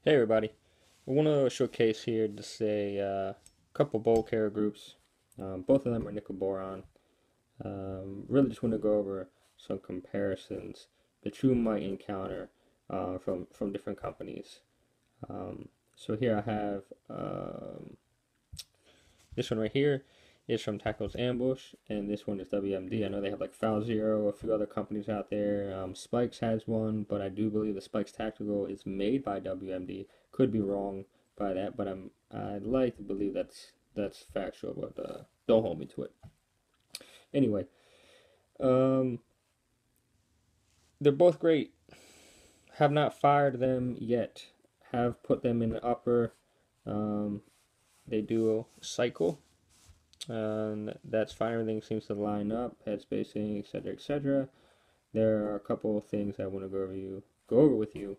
Hey everybody, I want to showcase here just a couple bowl carrier groups. Both of them are nickel boron. Really just want to go over some comparisons that you might encounter from different companies. So here I have this one right here is from Tackle's Ambush, and this one is WMD. I know they have like Foul Zero, a few other companies out there. Spikes has one, but I do believe the Spikes Tactical is made by WMD. Could be wrong by that, but I'd like to believe that's factual, but don't hold me to it. Anyway, um, they're both great. Have not fired them yet. Have put them in the upper. Um, they do cycle. And that's fine. Everything seems to line up, head spacing, etc., etc. There are a couple of things I want to go over with you.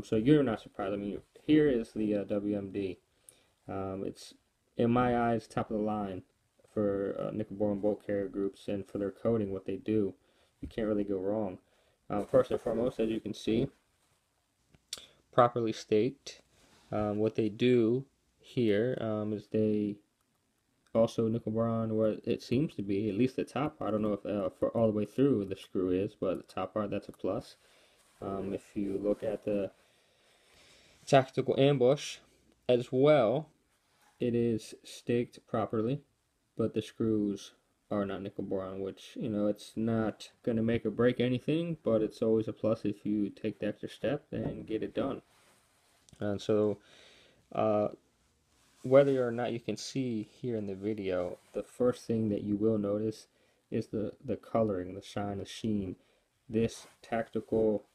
So you're not surprised. I mean, here is the WMD. It's in my eyes top of the line for nickel boron bolt carrier groups and for their coating, what they do. You can't really go wrong. First and foremost, as you can see, properly staked. What they do here is they also nickel boron, where it seems to be, at least the top part. I don't know if for all the way through the screw is, but the top part, that's a plus. If you look at the tactical ambush as well, it is staked properly, but the screws are not nickel boron, which, it's not going to make or break anything, but it's always a plus if you take the extra step and get it done. And so, whether or not you can see here in the video, the first thing that you will notice is the coloring, the shine, the sheen. This tactical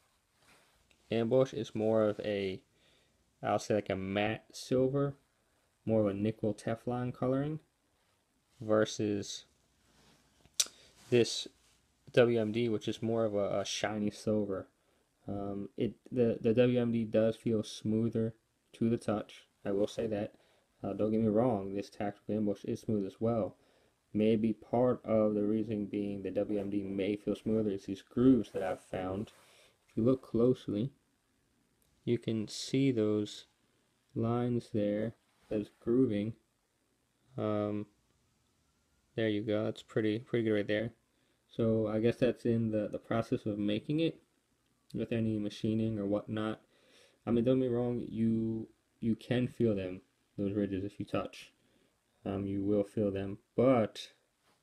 ambush is more of a, I'll say like a matte silver, more of a nickel Teflon coloring, versus this WMD, which is more of a shiny silver. The WMD does feel smoother to the touch. I will say that. Don't get me wrong, this tactical ambush is smooth as well. Maybe part of the reason being the WMD may feel smoother is these grooves that I've found. If you look closely, you can see those lines there, those grooving. There you go. That's pretty good right there. So I guess that's in the process of making it with any machining or whatnot. I mean, don't get me wrong, you can feel them, those ridges, if you touch. You will feel them, but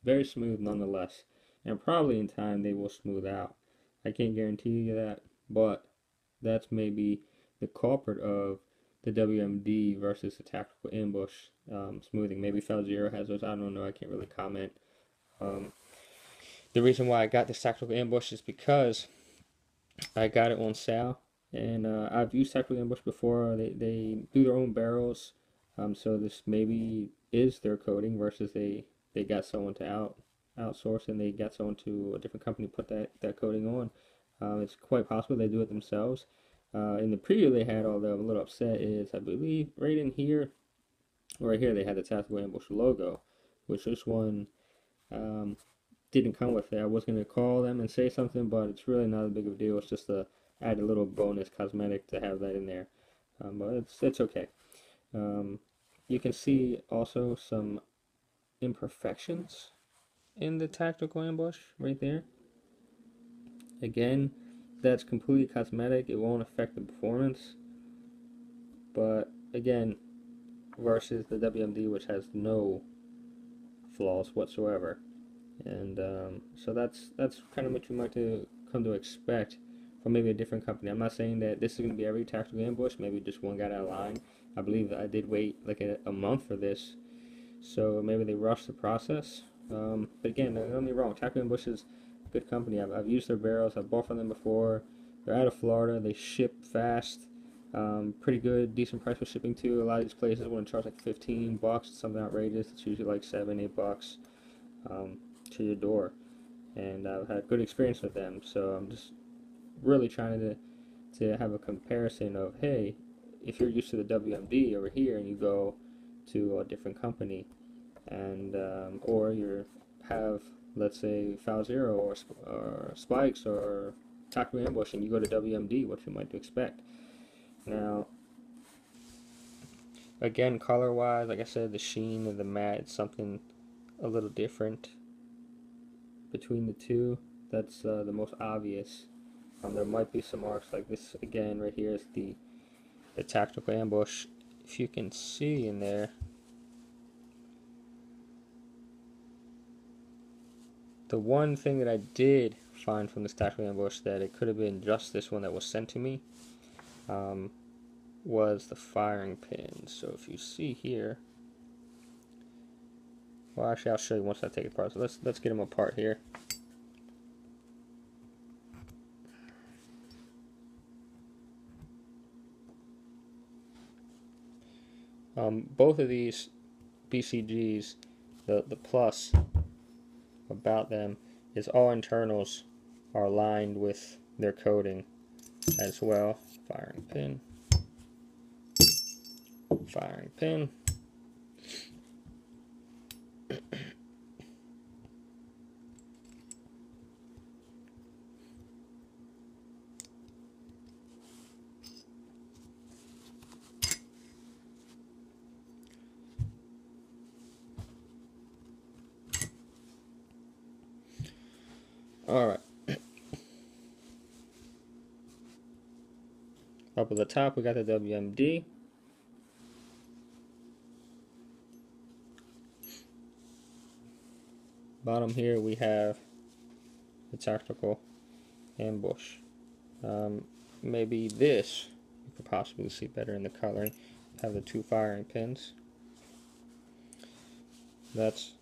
very smooth nonetheless. And probably in time they will smooth out. I can't guarantee you that, but that's maybe the culprit of the WMD versus the tactical ambush smoothing. Maybe Foul Zero has those. I don't know. I can't really comment. The reason why I got this tactical ambush is because I got it on sale, and I've used tactical ambush before. They do their own barrels, so this maybe is their coating versus they got someone to outsource, and they got someone to a different company put that coating on. It's quite possible they do it themselves. In the preview they had, although I'm a little upset, is I believe right in here, right here, they had the tactical ambush logo, which this one didn't come with it. I was going to call them and say something, but it's really not a big of a deal. It's just to add a little bonus cosmetic to have that in there. But it's okay. You can see also some imperfections in the tactical ambush right there. Again, that's completely cosmetic. It won't affect the performance. But again, versus the WMD, which has no flaws whatsoever. And so that's kind of what you might come to expect from maybe a different company. I'm not saying that this is going to be every tactical ambush. Maybe just one got out of line. I believe I did wait like a month for this, so maybe they rushed the process. But again, don't get me wrong, tactical ambush is a good company. I've used their barrels. I've bought from them before. They're out of Florida. They ship fast. Pretty good, decent price for shipping too. A lot of these places want to charge like $15, something outrageous. It's usually like $7, $8. To your door, and I've had good experience with them. So I'm just really trying to have a comparison of, hey, if you're used to the WMD over here and you go to a different company, and or you have, let's say, Foul Zero or Spikes or Tactical Ambush, and you go to WMD, what you might expect. Now, Again, color wise, like I said, the sheen and the matte is something a little different between the two. That's the most obvious. There might be some marks like this again. Right here is the tactical ambush. If you can see in there, the one thing that I did find from this tactical ambush that it could have been just this one that was sent to me was the firing pin. So if you see here, well, actually, I'll show you once I take it apart. So let's get them apart here. Both of these BCGs, the plus about them is all internals are aligned with their coating as well. Firing pin, firing pin. Alright. Up at the top we got the WMD. Bottom here we have the tactical ambush. Maybe this you could possibly see better in the coloring. Have the two firing pins. That's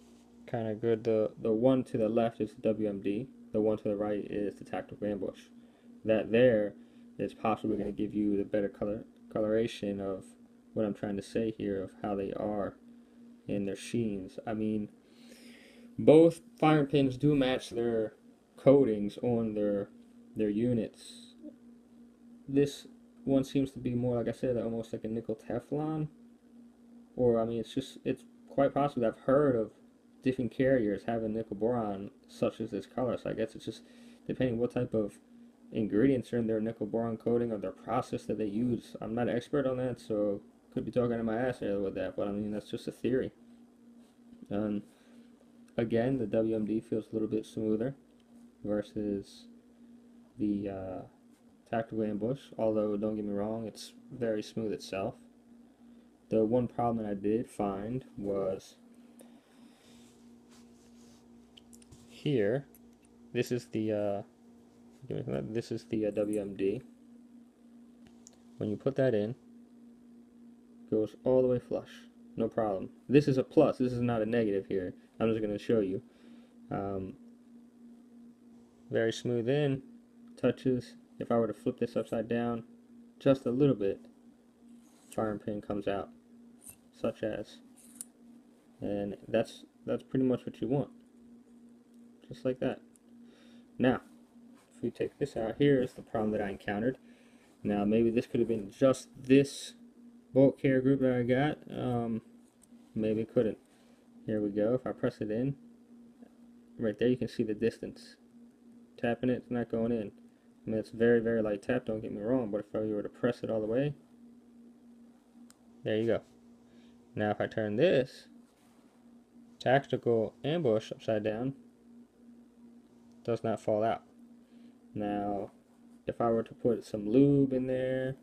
kind of good. The one to the left is the WMD. The one to the right is the tactical ambush. That there is possibly going to give you the better coloration of what I'm trying to say here of how they are in their sheens. I mean, both firing pins do match their coatings on their units. This one seems to be more, like I said, almost like a nickel Teflon. Or, I mean, it's quite possible I've heard of different carriers having nickel boron such as this color. So I guess it's just depending what type of ingredients are in their nickel boron coating or their process that they use. I'm not an expert on that, so could be talking to my ass with that, but I mean, that's just a theory. And again, the WMD feels a little bit smoother versus the tactical ambush, although don't get me wrong, it's very smooth itself. The one problem that I did find was here. This is the WMD. When you put that in, it goes all the way flush, no problem. This is a plus. This is not a negative here. I'm just going to show you. Very smooth in, touches. If I were to flip this upside down, just a little bit, firing pin comes out, such as, and that's pretty much what you want, just like that. Now, if we take this out, here is the problem that I encountered. Now, maybe this could have been just this bolt carrier group that I got. Maybe it couldn't. Here we go. If I press it in, right there you can see the distance. Tapping it, it's not going in. I mean, it's very, very light tap, don't get me wrong, but if I were to press it all the way, there you go. Now if I turn this tactical ambush upside down, it does not fall out. Now, if I were to put some lube in there,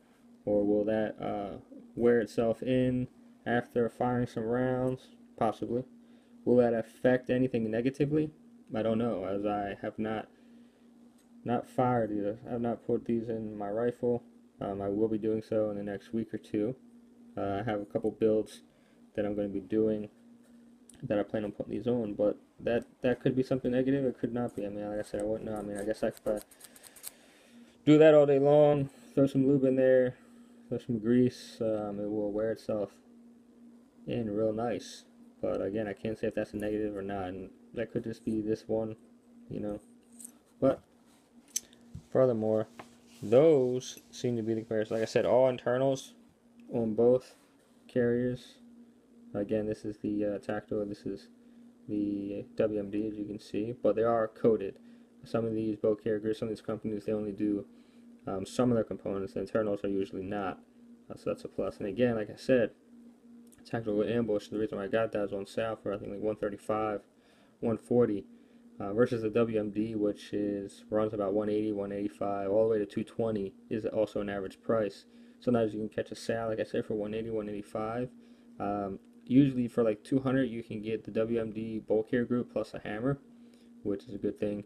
or will that wear itself in after firing some rounds? Possibly. Will that affect anything negatively? I don't know, as I have not fired these. I have not put these in my rifle. I will be doing so in the next week or two. I have a couple builds that I'm going to be doing that I plan on putting these on, but that could be something negative. It could not be. I mean, like I said, I wouldn't know. I mean, I guess I could do that all day long, throw some lube in there, throw some grease. It will wear itself in real nice. But again, I can't say if that's a negative or not, and that could just be this one, you know. But furthermore, those seem to be the comparison. Like I said, all internals on both carriers. Again, this is the tactile, this is the WMD, as you can see, but they are coated. Some of these boat carriers, some of these companies, they only do some of their components. The internals are usually not, so that's a plus. And again, like I said, Tactical Ambush. The reason why I got that is on sale for I think like 135, 140, versus the WMD, which is runs about 180, 185, all the way to 220 is also an average price. Sometimes you can catch a sale, like I said, for 180, 185. Usually for like 200, you can get the WMD bulk carrier group plus a hammer, which is a good thing.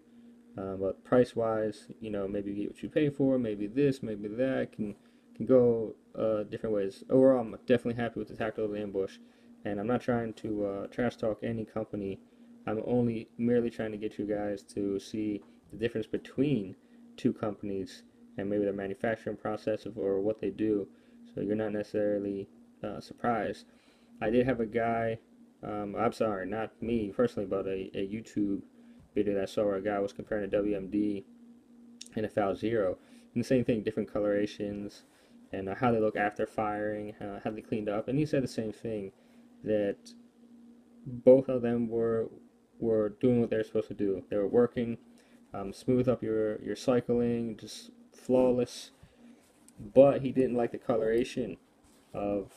But price wise, maybe you get what you pay for, maybe this, maybe that, can go different ways. Overall, I'm definitely happy with the Tactical Ambush, and I'm not trying to trash talk any company. I'm only merely trying to get you guys to see the difference between two companies and maybe their manufacturing process or what they do, so you're not necessarily surprised. I did have a guy, I'm sorry, not me personally, but a YouTube video that I saw where a guy was comparing a WMD and a FAL Zero, and the same thing, different colorations, and how they look after firing, how they cleaned up, and he said the same thing, that both of them were doing what they're supposed to do. They were working, smooth up your cycling, just flawless. But he didn't like the coloration of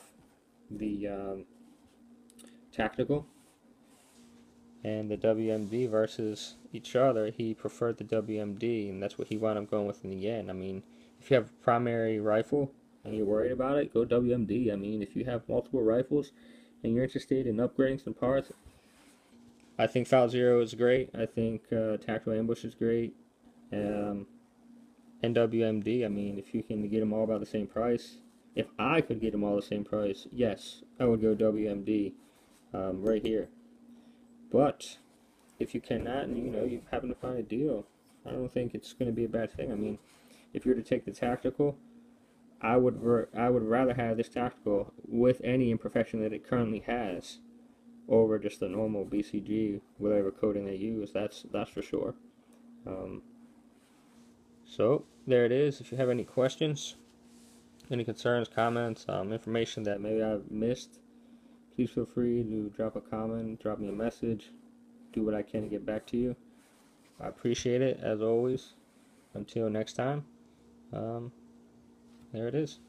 the tactical and the WMD versus each other. He preferred the WMD, and that's what he wound up going with in the end. I mean, if you have a primary rifle and you're worried about it, go WMD. I mean, if you have multiple rifles and you're interested in upgrading some parts, I think FAL Zero is great. I think Tactical Ambush is great. Um, and WMD, I mean, if you can get them all about the same price, if I could get them all the same price, yes, I would go WMD right here. But if you cannot, and you happen to find a deal, I don't think it's going to be a bad thing. I mean, if you were to take the tactical, I would rather have this tactical with any imperfection that it currently has over just the normal BCG, whatever coating they use. That's for sure. So there it is. If you have any questions, any concerns, comments, information that maybe I've missed, please feel free to drop a comment, drop me a message, do what I can to get back to you. I appreciate it, as always. Until next time, there it is.